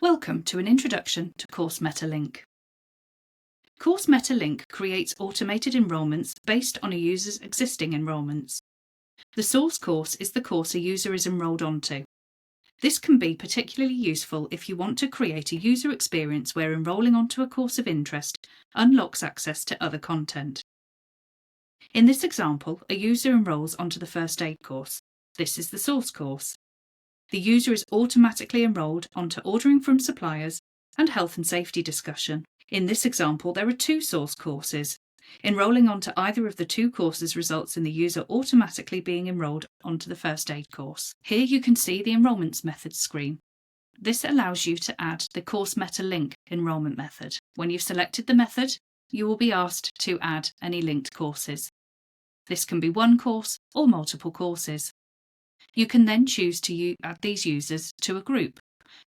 Welcome to an introduction to Course MetaLink. Course MetaLink creates automated enrolments based on a user's existing enrolments. The source course is the course a user is enrolled onto. This can be particularly useful if you want to create a user experience where enrolling onto a course of interest unlocks access to other content. In this example, a user enrolls onto the first aid course. This is the source course. The user is automatically enrolled onto ordering from suppliers and health and safety discussion. In this example, there are two source courses. Enrolling onto either of the two courses results in the user automatically being enrolled onto the first aid course. Here you can see the enrolments method screen. This allows you to add the Course MetaLink enrolment method. When you've selected the method, you will be asked to add any linked courses. This can be one course or multiple courses. You can then choose to add these users to a group.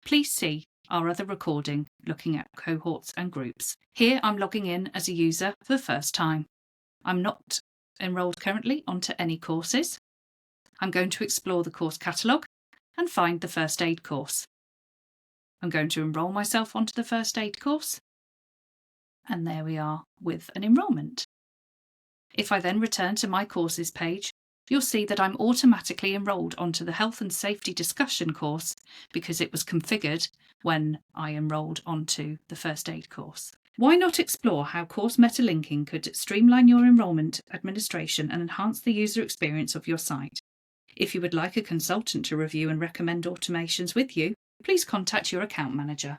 Please see our other recording looking at cohorts and groups. Here I'm logging in as a user for the first time. I'm not enrolled currently onto any courses. I'm going to explore the course catalogue and find the first aid course. I'm going to enrol myself onto the first aid course. And there we are with an enrolment. If I then return to my courses page, you'll see that I'm automatically enrolled onto the health and safety discussion course because it was configured when I enrolled onto the first aid course. Why not explore how course metalinking could streamline your enrolment administration and enhance the user experience of your site? If you would like a consultant to review and recommend automations with you, please contact your account manager.